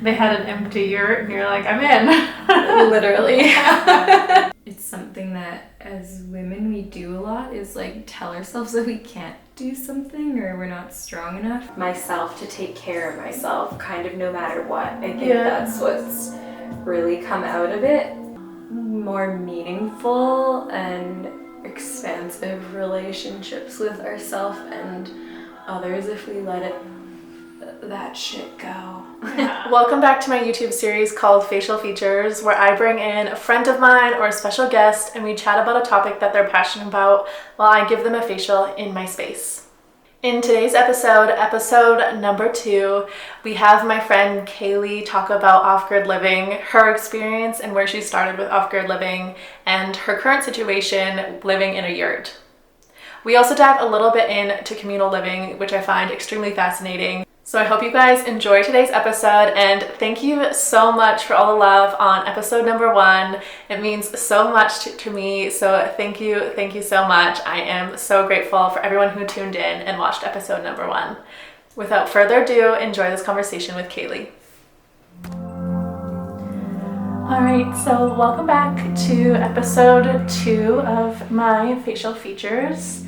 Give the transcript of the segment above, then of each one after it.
They had an empty yurt and you're like, I'm in. Literally. It's something that as women we do a lot, is like tell ourselves that we can't do something or we're not strong enough. Myself to take care of myself, kind of no matter what. I think that's what's really come out of it. More meaningful and expansive relationships with ourselves and others if we let that shit go. Welcome back to my YouTube series called Facial Features, where I bring in a friend of mine or a special guest and we chat about a topic that they're passionate about while I give them a facial in my space. In today's episode number 2, we have my friend Kaylee talk about off-grid living, her experience and where she started with off-grid living, and her current situation living in a yurt. We also dive a little bit into communal living, which I find extremely fascinating. So I hope you guys enjoy today's episode, and thank you so much for all the love on episode number 1. It means so much to me, so thank you so much. I am so grateful for everyone who tuned in and watched episode number 1. Without further ado, enjoy this conversation with Kaylee. All right, so welcome back to episode 2 of my Facial Features.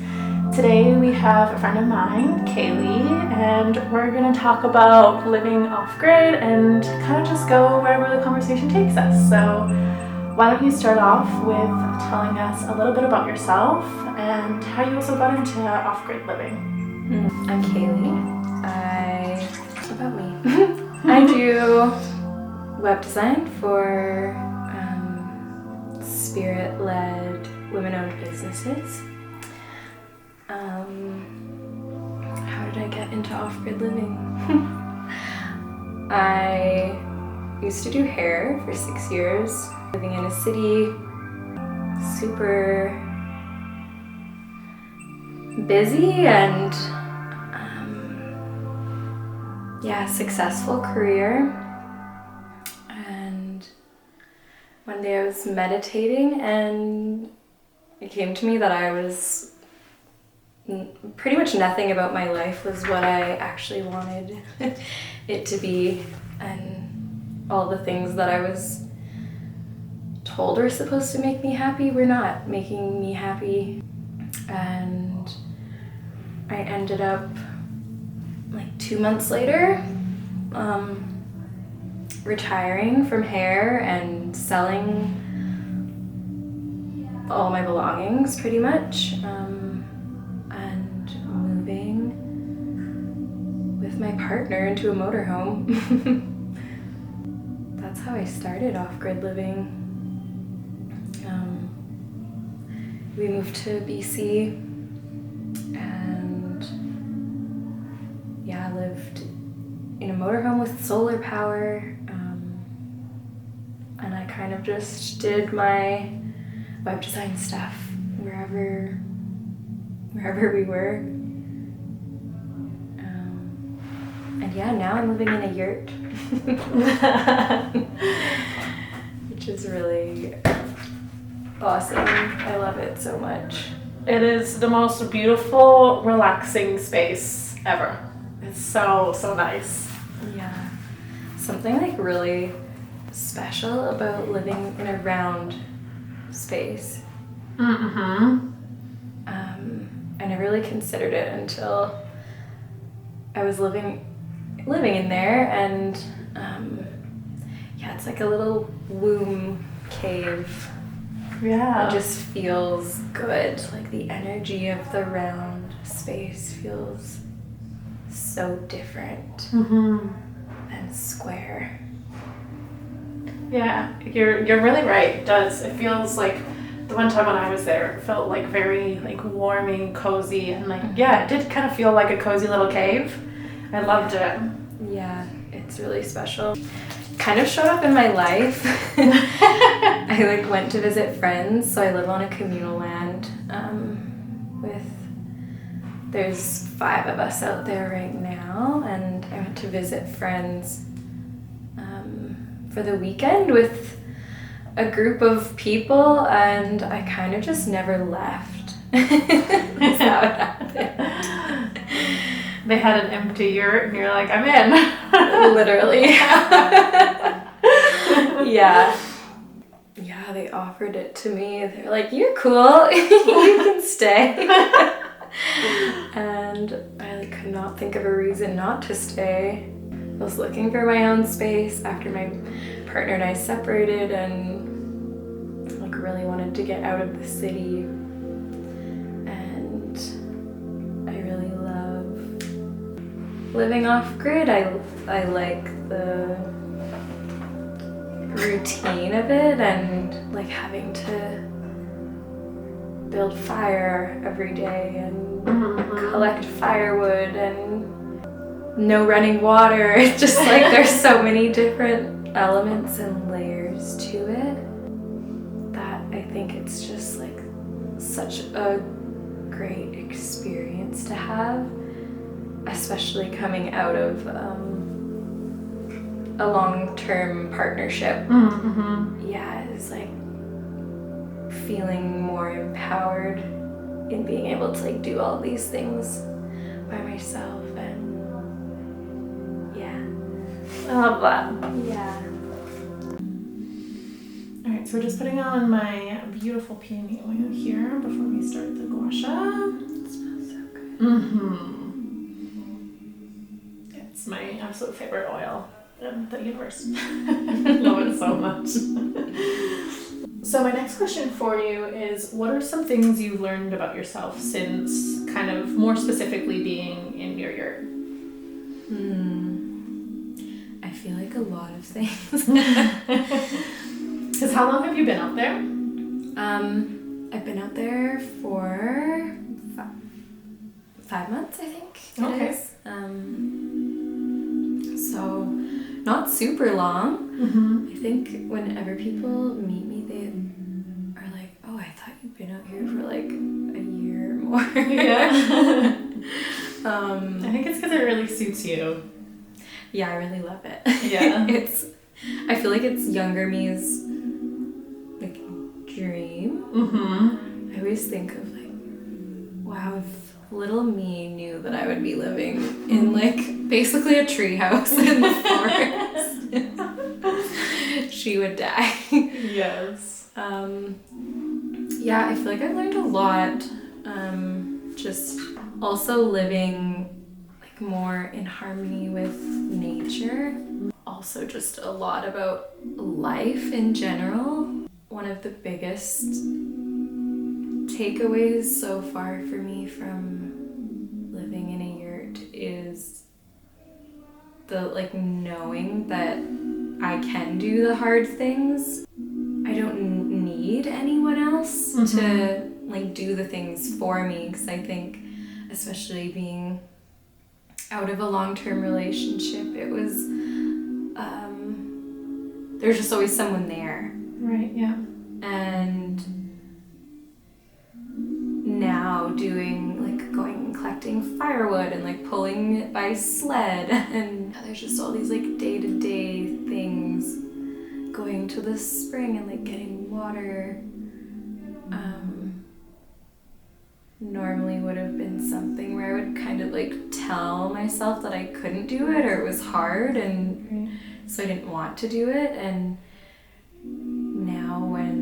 Today we have a friend of mine, Kaylee, and we're going to talk about living off-grid and kind of just go wherever the conversation takes us. So why don't you start off with telling us a little bit about yourself and how you also got into off-grid living. I'm Kaylee. About me. I do web design for spirit-led, women-owned businesses. How did I get into off-grid living? I used to do hair for 6 years, living in a city, super busy and successful career. And one day I was meditating and it came to me that I was pretty much nothing about my life was what I actually wanted it to be, and all the things that I was told were supposed to make me happy were not making me happy. And I ended up like 2 months later retiring from hair and selling all my belongings pretty much. My partner into a motorhome. That's how I started off-grid living. We moved to BC and lived in a motorhome with solar power, and I kind of just did my web design stuff wherever we were. And now I'm living in a yurt, which is really awesome. I love it so much. It is the most beautiful, relaxing space ever. It's so nice. Yeah. Something like really special about living in a round space. Mm-hmm. I never really considered it until I was living in there, and it's like a little womb cave. Yeah. It just feels good. Like the energy of the round space feels so different than square. Yeah, you're really right. It does. It feels like the one time when I was there, it felt like very like warming, cozy, and like it did kind of feel like a cozy little cave. I loved it. Yeah, it's really special. Kind of showed up in my life. I went to visit friends, so I live on a communal land there's 5 of us out there right now, and I went to visit friends for the weekend with a group of people, and I kind of just never left. That's how it happened. They had an empty yurt and you're like, I'm in. Literally. Yeah. Yeah, they offered it to me. They're like, you're cool. You can stay. And I like could not think of a reason not to stay. I was looking for my own space after my partner and I separated, and like really wanted to get out of the city. And I really love living off grid. I like the routine of it, and like having to build fire every day and collect firewood and no running water. It's just like there's so many different elements and layers to it that I think it's just like such a great experience to have, especially coming out of a long-term partnership. Yeah, it's like feeling more empowered in being able to like do all these things by myself, and yeah, I love that. yeah. All right, so we're just putting on my beautiful peony oil here before we start the gua sha. It smells so good. It's my absolute favorite oil in the universe. Love it so much. So my next question for you is, what are some things you've learned about yourself since kind of more specifically being in your yurt? I feel like a lot of things. Because how long have you been out there? I've been out there for 5 months, I think. Okay. It is. So not super long. I think whenever people meet me, they are like, "Oh, I thought you'd been out here for like a year or more." Yeah. I think it's because it really suits you. Yeah, I really love it. Yeah. I feel like it's younger me's like dream. I always think of like, wow, if little me knew that I would be living in like basically a tree house in the forest, she would die. Yes. Yeah, I feel like I've learned a lot. Just also living like more in harmony with nature. Also just a lot about life in general. One of the biggest takeaways so far for me from living in a yurt is the like knowing that I can do the hard things. I don't need anyone else to like do the things for me, because I think especially being out of a long-term relationship, it was there's just always someone there. Right, yeah. And now doing like going and collecting firewood and like pulling it by sled, and there's just all these like day-to-day things, going to the spring and like getting water. Normally would have been something where I would kind of like tell myself that I couldn't do it or it was hard, and so I didn't want to do it. And now when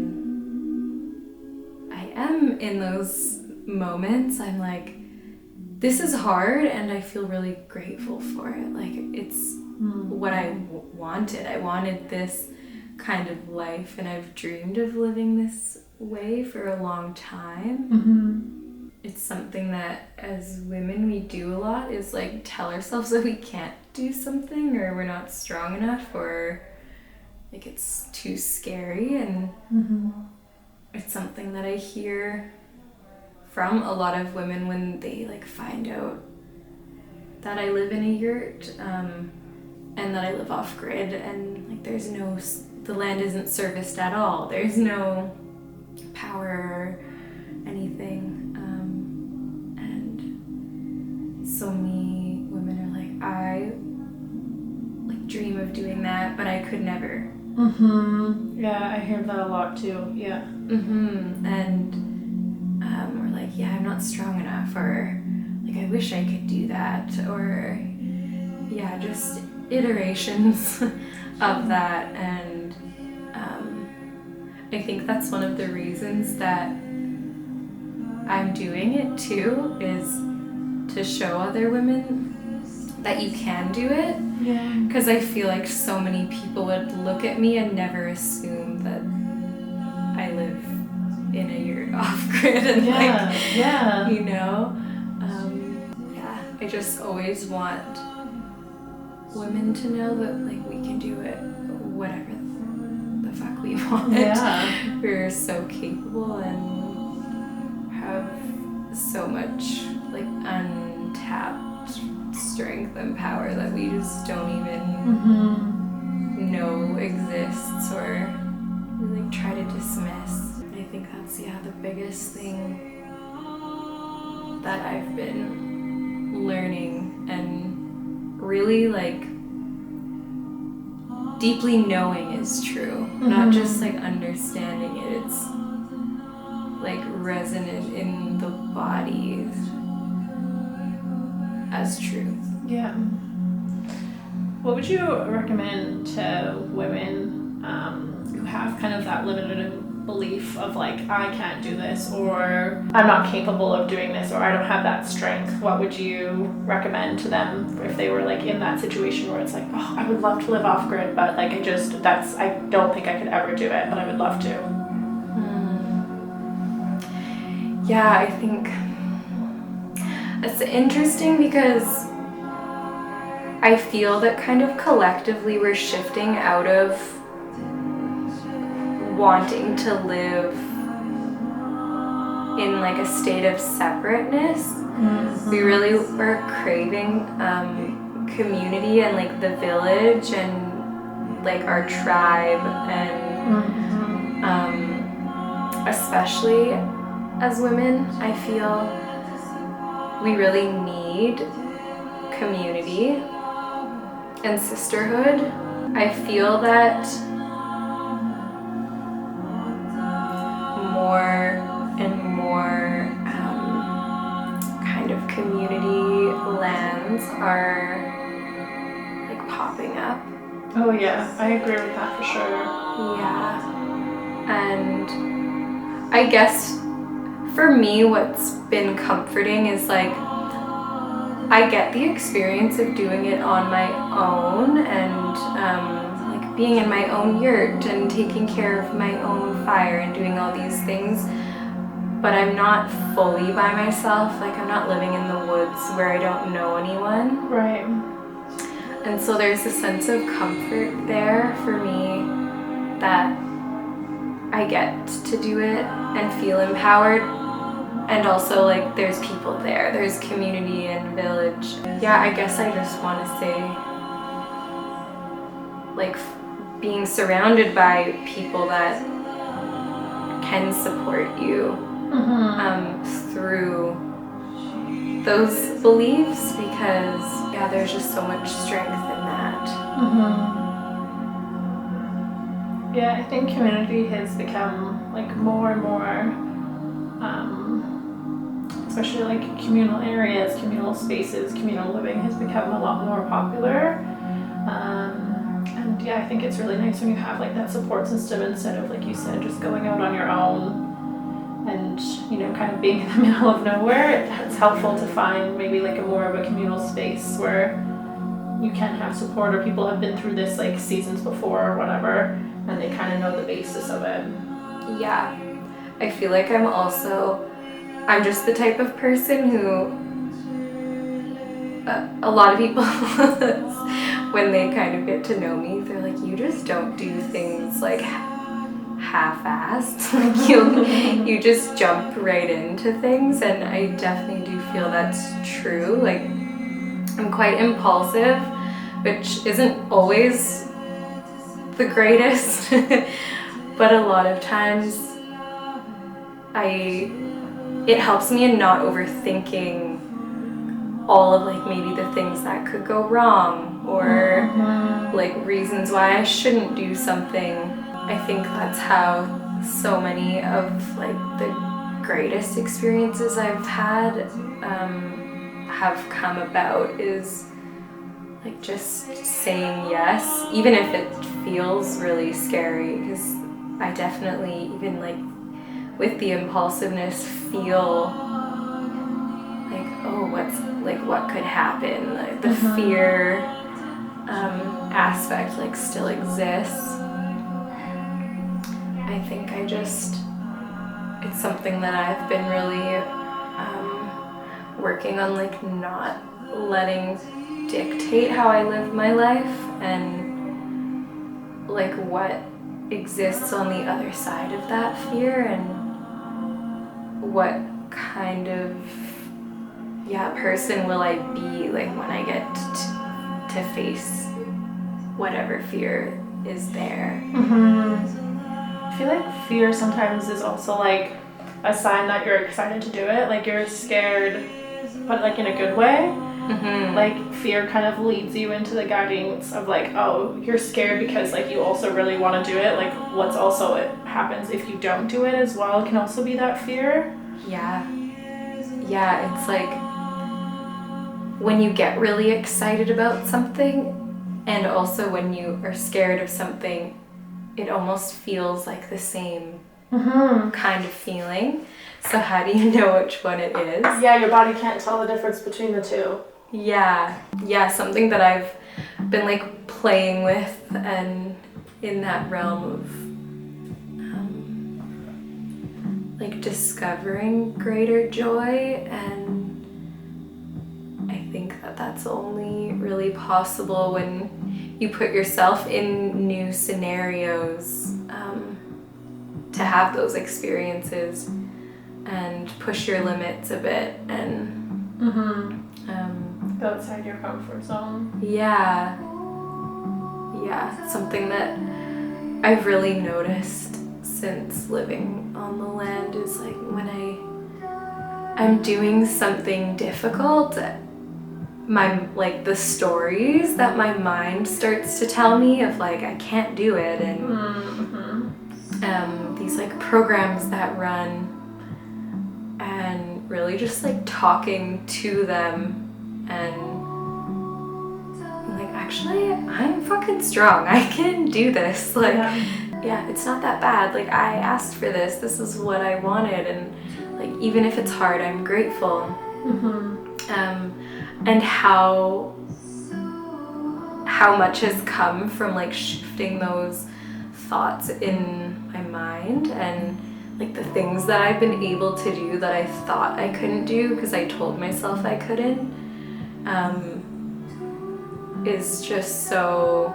I am in those moments, I'm like, this is hard, and I feel really grateful for it. Like it's what I wanted. I wanted this kind of life, and I've dreamed of living this way for a long time. It's something that as women we do a lot, is like tell ourselves that we can't do something, or we're not strong enough, or like it's too scary. And it's something that I hear from a lot of women when they like find out that I live in a yurt, and that I live off grid, and like the land isn't serviced at all. There's no power or anything. And so many women are like, I like dream of doing that, but I could never. Yeah, I hear that a lot too. Yeah. And we're like, yeah, I'm not strong enough, or like I wish I could do that, or yeah, just iterations of that, and I think that's one of the reasons that I'm doing it too, is to show other women that you can do it. Yeah. Because I feel like so many people would look at me and never assume that I live in a yurt off-grid and you know, I just always want women to know that like we can do it whatever the fuck we want. Yeah. We're so capable and have so much like untapped strength and power that we just don't even know exists, or we like try to dismiss. I think that's the biggest thing that I've been learning and really like deeply knowing is true, not just like understanding it. It's like resonant in the body as truth. Yeah. What would you recommend to women who have kind of that limited belief of like, I can't do this, or I'm not capable of doing this, or I don't have that strength? What would you recommend to them if they were like in that situation where it's like, oh, I would love to live off grid, but like I don't think I could ever do it, but I would love to. Yeah, I think it's interesting because I feel that kind of collectively we're shifting out of wanting to live in like a state of separateness. We really were craving community and like the village and like our tribe, and especially as women, I feel we really need community and sisterhood. I feel that more and more kind of community lands are like popping up. Oh yeah, I agree with that for sure. Yeah. And I guess for me what's been comforting is like I get the experience of doing it on my own and like being in my own yurt and taking care of my own fire and doing all these things, but I'm not fully by myself. Like I'm not living in the woods where I don't know anyone. Right. And so there's a sense of comfort there for me that I get to do it and feel empowered. And also like there's people there, there's community and village. Yeah, I guess I just want to say like being surrounded by people that can support you through those beliefs, because there's just so much strength in that. Yeah, I think community has become like more and more especially like communal areas, communal spaces, communal living has become a lot more popular. And yeah, I think it's really nice when you have like that support system instead of, like you said, just going out on your own and, you know, kind of being in the middle of nowhere. It's helpful to find maybe like a more of a communal space where you can have support, or people have been through this like seasons before or whatever, and they kind of know the basis of it. Yeah, I feel like I'm just the type of person who a lot of people when they kind of get to know me, they're like, you just don't do things like half-assed. Like you just jump right into things, and I definitely do feel that's true. Like I'm quite impulsive, which isn't always the greatest, but a lot of times it helps me in not overthinking all of like maybe the things that could go wrong, or like reasons why I shouldn't do something. I think that's how so many of like the greatest experiences I've had have come about, is like just saying yes, even if it feels really scary, because I definitely, even like with the impulsiveness, feel like, oh, what could happen? Like the fear aspect like still exists. I think it's something that I've been really working on, like not letting dictate how I live my life, and like what exists on the other side of that fear, and what kind of person will I be like when I get to face whatever fear is there. I feel like fear sometimes is also like a sign that you're excited to do it. Like you're scared, but like in a good way. Like fear kind of leads you into the guidance of like, oh, you're scared because like you also really want to do it. Like what's also it happens if you don't do it as well can also be that fear. Yeah, it's like when you get really excited about something, and also when you are scared of something, it almost feels like the same kind of feeling. So how do you know which one it is? Yeah, your body can't tell the difference between the two. Yeah, something that I've been like playing with, and in that realm of like discovering greater joy, and I think that that's only really possible when you put yourself in new scenarios to have those experiences and push your limits a bit, and go outside your comfort zone. Yeah, something that I've really noticed since living on the land is like when I'm doing something difficult, the stories that my mind starts to tell me of like I can't do it, and these like programs that run, and really just like talking to them and like, actually I'm fucking strong, I can do this, like yeah, it's not that bad, like I asked for this is what I wanted, and like even if it's hard, I'm grateful. And how much has come from like shifting those thoughts in my mind, and like the things that I've been able to do that I thought I couldn't do because I told myself I couldn't, is just so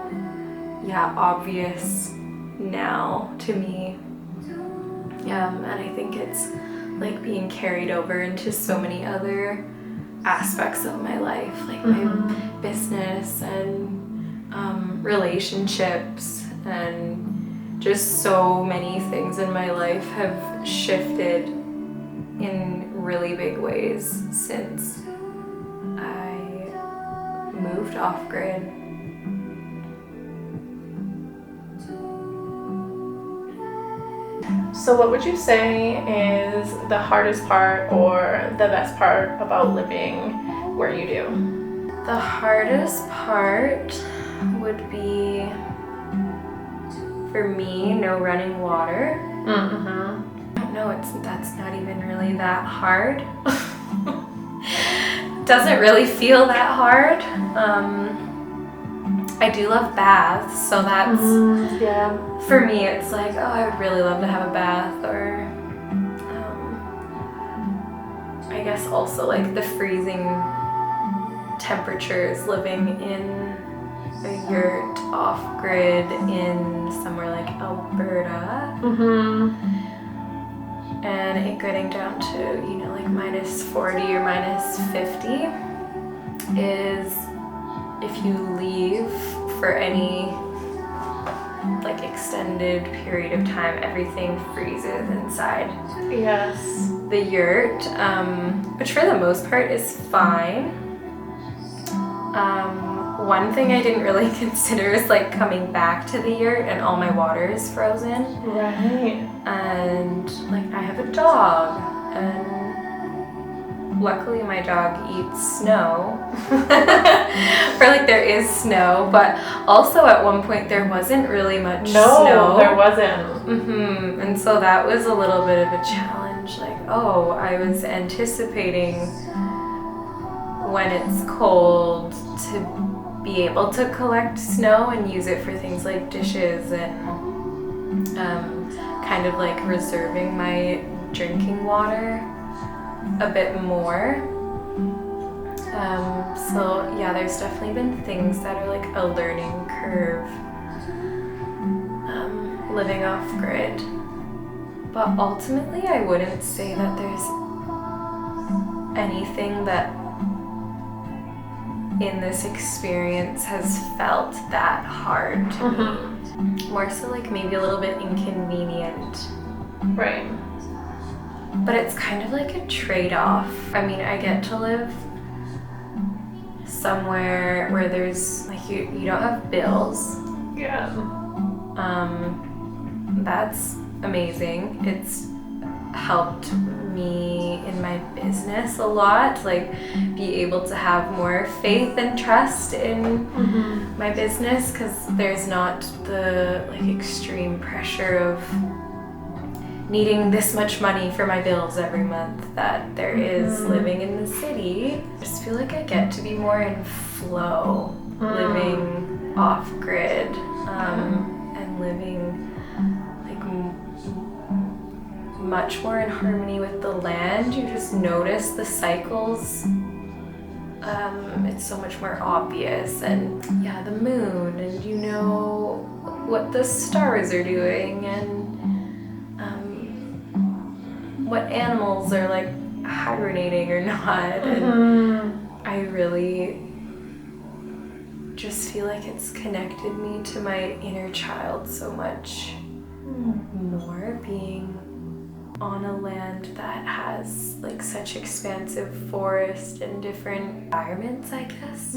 obvious now to me. And I think it's like being carried over into so many other aspects of my life, like my business and relationships, and just so many things in my life have shifted in really big ways since I moved off grid. So what would you say is the hardest part or the best part about living where you do? The hardest part would be, for me, no running water. No, that's not even really that hard. Doesn't really feel that hard. I do love baths, so that's for me. It's like, oh, I would really love to have a bath, or I guess also like the freezing temperatures living in a yurt off grid in somewhere like Alberta, and it getting down to like -40 or -50 is, if you leave for any like extended period of time, everything freezes inside. Yes. The yurt, which for the most part is fine. One thing I didn't really consider is like coming back to the yurt and all my water is frozen. Right. And like I have a dog, and luckily my dog eats snow. Or like there is snow, but also at one point there wasn't really much snow. No, there wasn't. And so that was a little bit of a challenge. Like, oh, I was anticipating when it's cold to be able to collect snow and use it for things like dishes and kind of like reserving my drinking water a bit more. So yeah, there's definitely been things that are like a learning curve living off grid. But ultimately I wouldn't say that there's anything that in this experience has felt that hard to me. More so like maybe a little bit inconvenient. Right. But it's kind of like a trade-off. I mean, I get to live somewhere where there's like you don't have bills. Yeah. That's amazing. It's helped me in my business a lot, like be able to have more faith and trust in my business, because there's not the like extreme pressure of needing this much money for my bills every month that there is living in the city. I just feel like I get to be more in flow, living off grid, and living like much more in harmony with the land. You just notice the cycles. It's so much more obvious, and yeah, the moon, and you know what the stars are doing, and what animals are like hibernating or not. And I really just feel like it's connected me to my inner child so much more, being on a land that has like such expansive forest and different environments, I guess.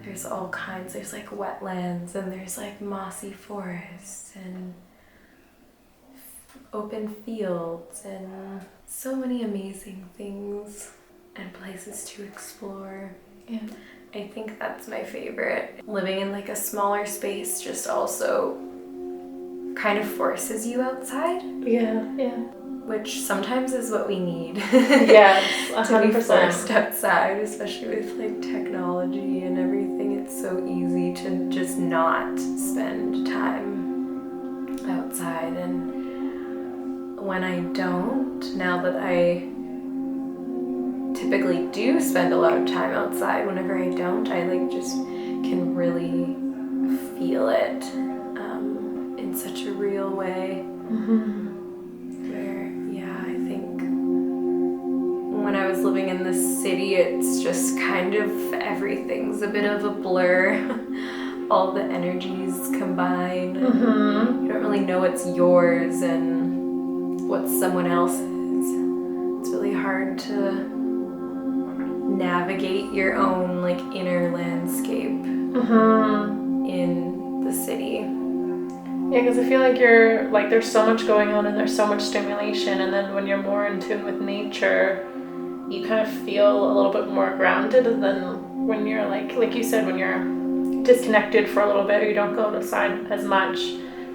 There's all kinds. There's like wetlands, and there's like mossy forests and open fields, and so many amazing things and places to explore. Yeah. I think that's my favorite. Living in like a smaller space just also kind of forces you outside. Yeah. Which sometimes is what we need. Yes, 100%. To be forced outside, especially with like technology and everything. It's so easy to just not spend time outside, and when I don't, now that I typically do spend a lot of time outside, whenever I don't, I like just can really feel it in such a real way. Where, yeah, I think when I was living in the city, it's just kind of everything's a bit of a blur. All the energies combine. You don't really know what's yours and what's someone else's. It's really hard to navigate your own like inner landscape in the city. Yeah, because I feel like you're like there's so much going on and there's so much stimulation, and then when you're more in tune with nature, you kind of feel a little bit more grounded than when you're like you said, when you're disconnected for a little bit or you don't go outside as much.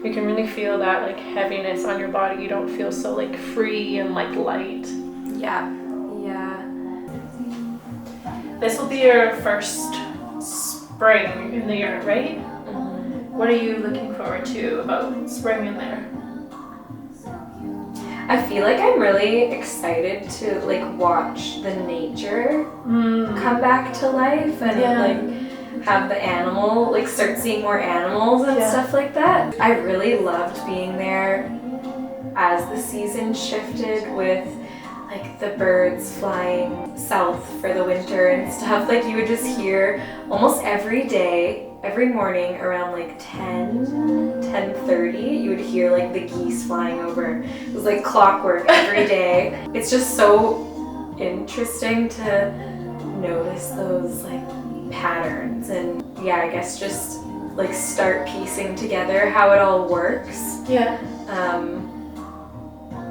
You can really feel that like heaviness on your body. You don't feel so like free and like light. Yeah. This will be your first spring in the yurt, right? What are you looking forward to about spring in there? I feel like I'm really excited to like watch the nature come back to life, and like have the animal, like start seeing more animals and stuff like that. I really loved being there as the season shifted, with like the birds flying south for the winter and stuff. Like you would just hear almost every day, every morning around like 10:30, you would hear like the geese flying over. It was like clockwork every day. It's just so interesting to notice those like patterns, and yeah, I guess just like start piecing together how it all works.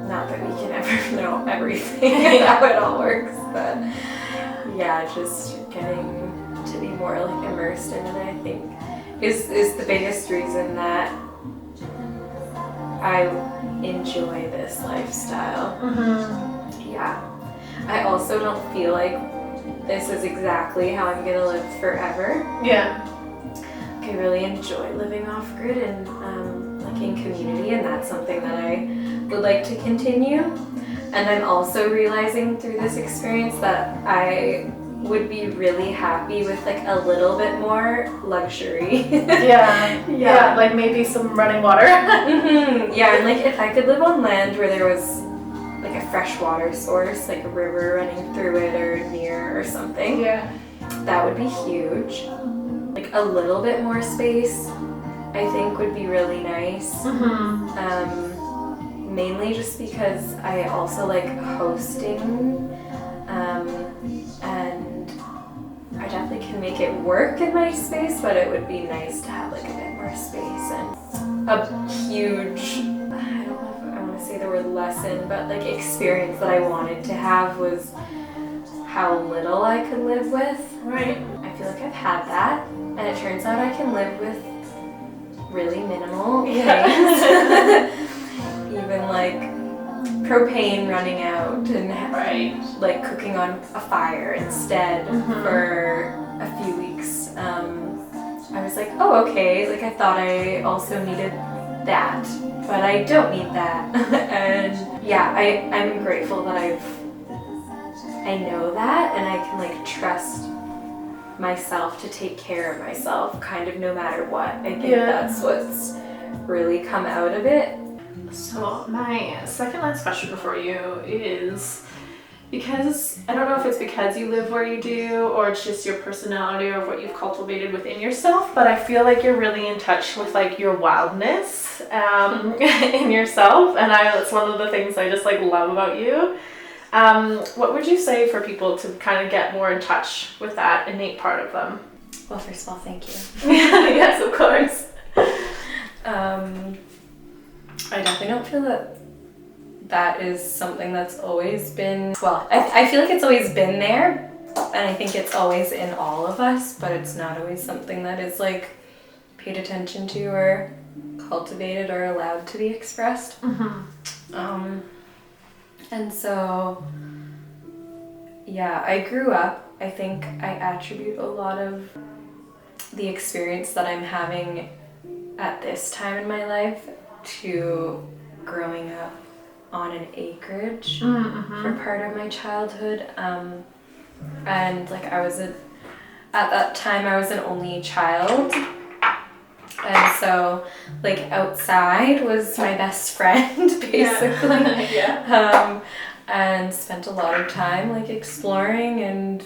Not that we can ever know everything how it all works, but yeah, just getting to be more like immersed in it, I think, is the biggest reason that I enjoy this lifestyle. Yeah. I also don't feel like this is exactly how I'm gonna live forever. Yeah. I really enjoy living off grid and like in community, and that's something that I would like to continue. And I'm also realizing through this experience that I would be really happy with like a little bit more luxury. Yeah, like maybe some running water. Yeah, and like if I could live on land where there was like a fresh water source, like a river running through it or near or something, that would be huge. Like a little bit more space, I think, would be really nice. Mainly just because I also like hosting, and I definitely can make it work in my space, but it would be nice to have like a bit more space. And a huge, I don't know if I want to say the word lesson, but like experience that I wanted to have was how little I could live with. Right. I feel like I've had that, and it turns out I can live with really minimal things. Even like propane running out and like cooking on a fire instead for a few weeks. I was like, oh, okay, like I thought I also needed that, but I don't need that. And yeah, I'm grateful that I know that, and I can like trust myself to take care of myself kind of no matter what. I think that's what's really come out of it. So my second last question for you is, because I don't know if it's because you live where you do or it's just your personality or what you've cultivated within yourself, but I feel like you're really in touch with like your wildness in yourself, and it's one of the things I just like love about you. What would you say for people to kind of get more in touch with that innate part of them? Well, first of all, thank you. Yes, of course. I definitely don't feel that is something that's always been, well, I feel like it's always been there, and I think it's always in all of us, but it's not always something that is like paid attention to or cultivated or allowed to be expressed. And so, yeah, I grew up, I think I attribute a lot of the experience that I'm having at this time in my life to growing up on an acreage for part of my childhood. And like at that time I was an only child. And so like outside was my best friend basically. And spent a lot of time like exploring and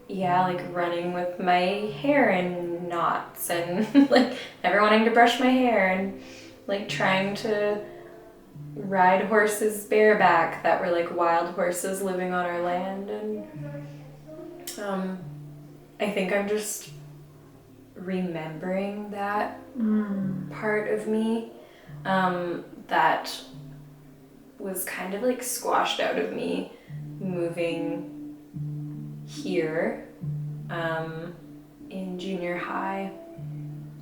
like running with my hair in knots and like never wanting to brush my hair and like trying to ride horses bareback that were like wild horses living on our land. And I think I'm just remembering that part of me that was kind of like squashed out of me moving here in junior high.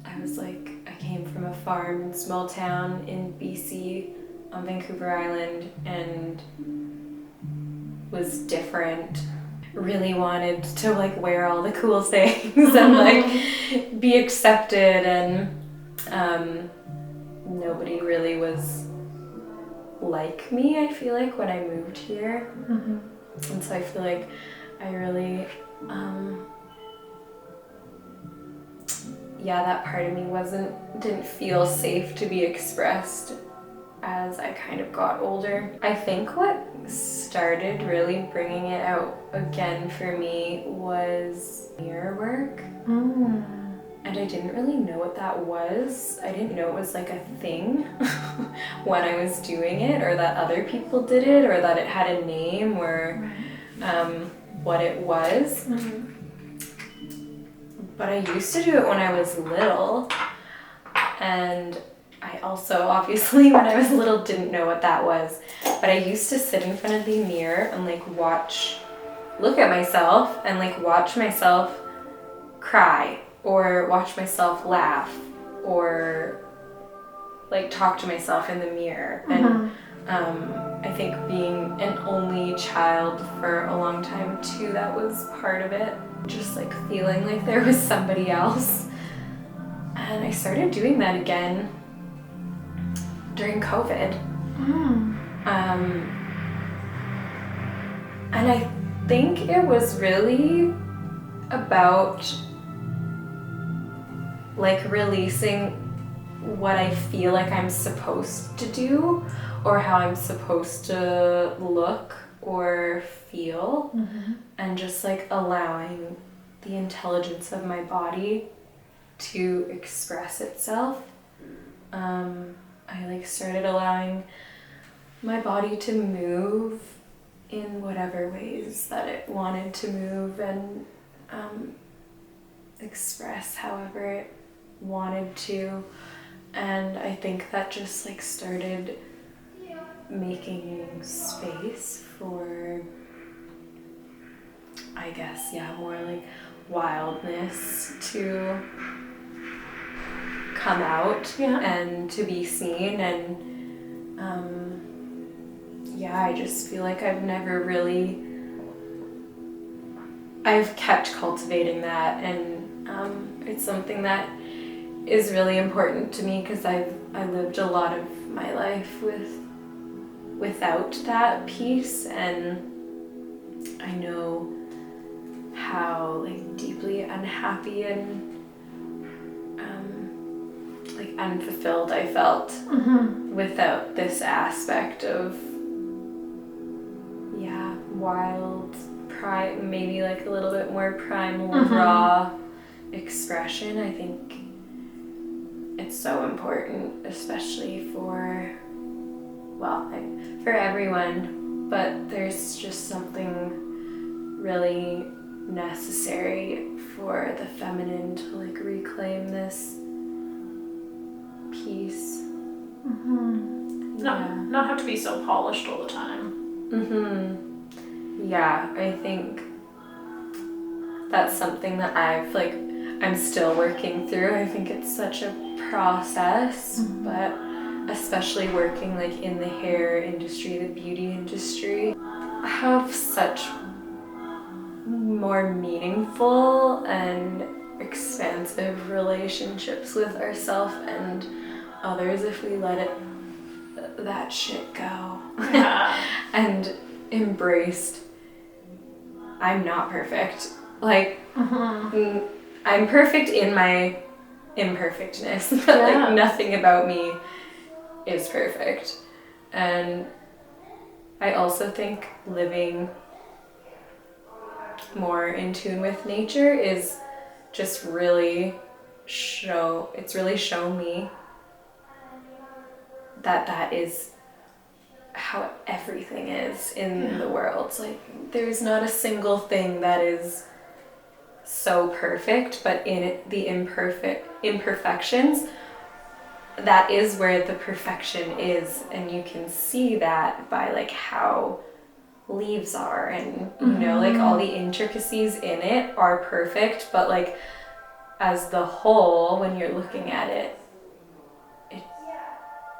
I came from a farm in small town in BC on Vancouver Island and was different. Really wanted to like wear all the cool things and like be accepted, and nobody really was like me, I feel like, when I moved here. And so I feel like I really that part of me didn't feel safe to be expressed as I kind of got older. I think what started really bringing it out again for me was mirror work. And I didn't really know what that was. I didn't know it was like a thing when I was doing it, or that other people did it, or that it had a name, or what it was. But I used to do it when I was little, and I also, obviously, when I was little, didn't know what that was. But I used to sit in front of the mirror and like look at myself and like watch myself cry or watch myself laugh or like talk to myself in the mirror. And I think being an only child for a long time too, that was part of it. Just like feeling like there was somebody else. And I started doing that again during COVID. And I think it was really about like releasing what I feel like I'm supposed to do or how I'm supposed to look or feel, and just like allowing the intelligence of my body to express itself. I like started allowing my body to move in whatever ways that it wanted to move and express however it wanted to. And I think that just like started making space for, I guess, more like wildness to come out and to be seen. And I just feel like I've kept cultivating that, and it's something that is really important to me because I lived a lot of my life without that piece, and I know how like deeply unhappy and like unfulfilled I felt without this aspect of wild prime, maybe like a little bit more primal raw expression. I think it's so important, especially for everyone, but there's just something really necessary for the feminine to like reclaim this peace. Not have to be so polished all the time. I think that's something that I'm still working through. I think it's such a process, but especially working like in the hair industry, the beauty industry, have such more meaningful and expansive relationships with ourselves and others if we let that shit go. And embraced I'm not perfect. Like I'm perfect in my imperfectness, but like nothing about me is perfect. And I also think living more in tune with nature is just really shown me that is how everything is in the world. Like there's not a single thing that is so perfect, but in it, the imperfections, that is where the perfection is. And you can see that by like how leaves are, and you know, like all the intricacies in it are perfect, but like as the whole, when you're looking at it,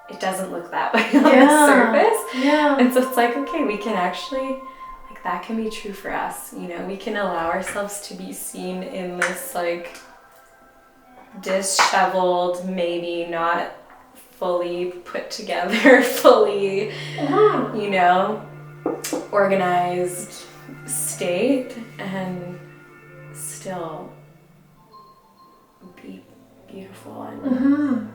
it doesn't look that way on the surface. And so it's like, okay, we can actually, like that can be true for us, you know, we can allow ourselves to be seen in this like disheveled, maybe not fully put together, fully, you know, organized state, and still be beautiful and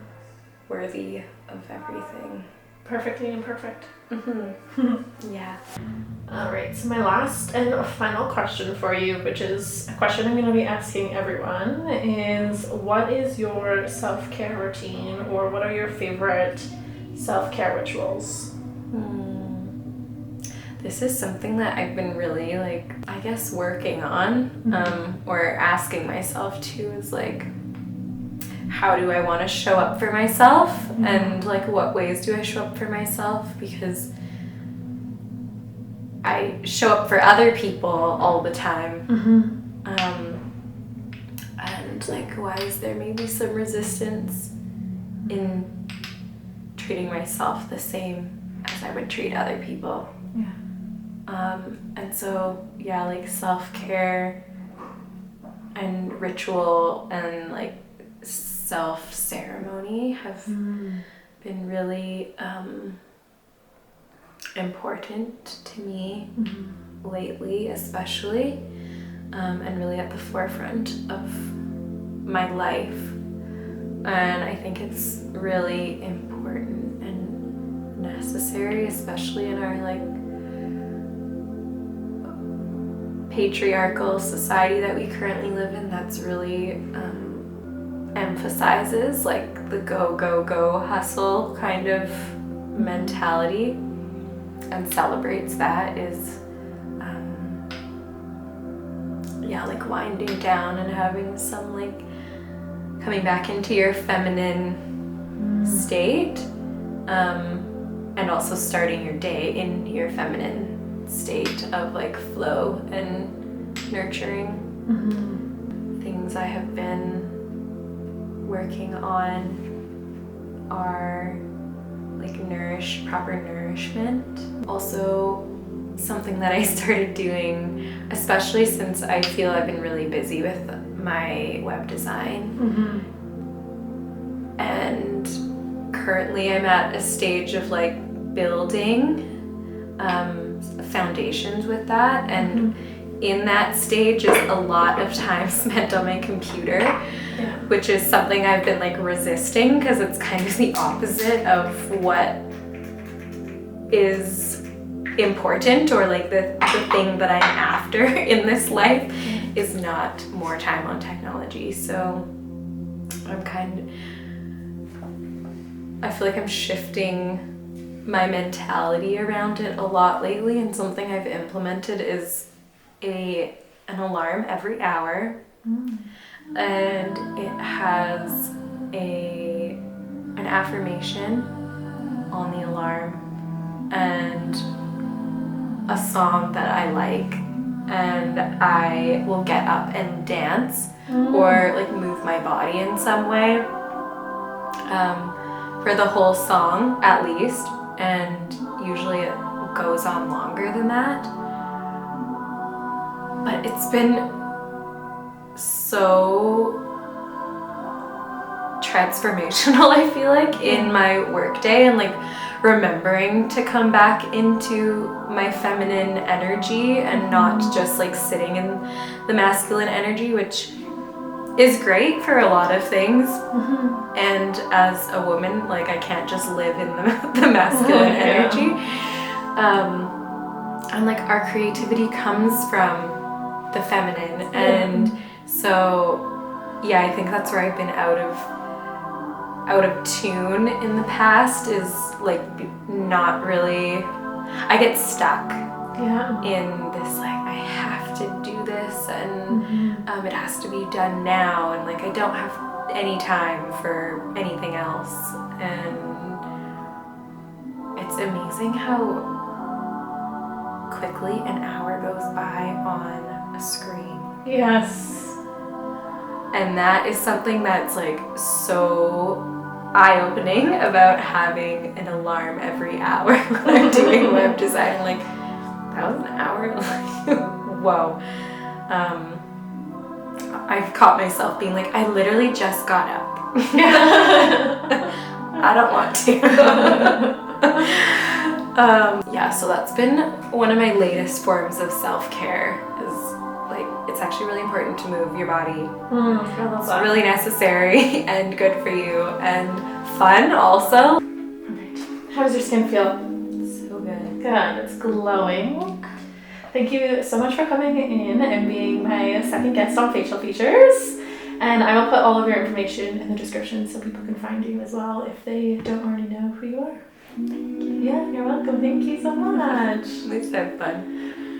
worthy of everything. Perfectly imperfect. Yeah. Alright, so my last and final question for you, which is a question I'm going to be asking everyone, is what is your self-care routine, or what are your favorite self-care rituals? This is something that I've been really like, I guess, working on, or asking myself too, is like, how do I want to show up for myself, and like what ways do I show up for myself, because I show up for other people all the time. And like, why is there maybe some resistance in treating myself the same as I would treat other people? And so yeah, like self-care and ritual and like self-ceremony have been really important to me lately, especially, and really at the forefront of my life. And I think it's really important and necessary, especially in our like patriarchal society that we currently live in, that's really emphasizes like the go, go, go hustle kind of mentality, and celebrates that, is like winding down and having some like coming back into your feminine state, and also starting your day in your feminine state of like flow and nurturing. Things I have been working on are like proper nourishment. Also something that I started doing, especially since I feel I've been really busy with my web design. And currently I'm at a stage of like building foundations with that, and in that stage is a lot of time spent on my computer, which is something I've been like resisting, because it's kind of the opposite of what is important, or like the thing that I'm after in this life is not more time on technology. So I feel like I'm shifting my mentality around it a lot lately, and something I've implemented is an alarm every hour, and it has an affirmation on the alarm and a song that I like, and I will get up and dance or like move my body in some way for the whole song at least, and usually it goes on longer than that. But it's been so transformational, I feel like, in my workday, and like remembering to come back into my feminine energy and not just like sitting in the masculine energy, which is great for a lot of things. And as a woman, like I can't just live in the masculine energy. And like our creativity comes from the feminine, and so yeah, I think that's where I've been out of tune in the past, is like not really, I get stuck in this like I have to do this, and it has to be done now, and like I don't have any time for anything else. And it's amazing how quickly an hour goes by on a screen. And that is something that's like so eye-opening about having an alarm every hour when I'm doing web design. I'm like, that was an hour? Whoa. I've caught myself being like, I literally just got up. I don't want to. Yeah, so that's been one of my latest forms of self-care, is like, it's actually really important to move your body. It's really necessary and good for you, and fun also. How does your skin feel? So good. Good, it's glowing. Thank you so much for coming in and being my second guest on Facial Features. And I will put all of your information in the description so people can find you as well if they don't already know who you are. Thank you. Yeah, you're welcome. Thank you so much. It's so fun.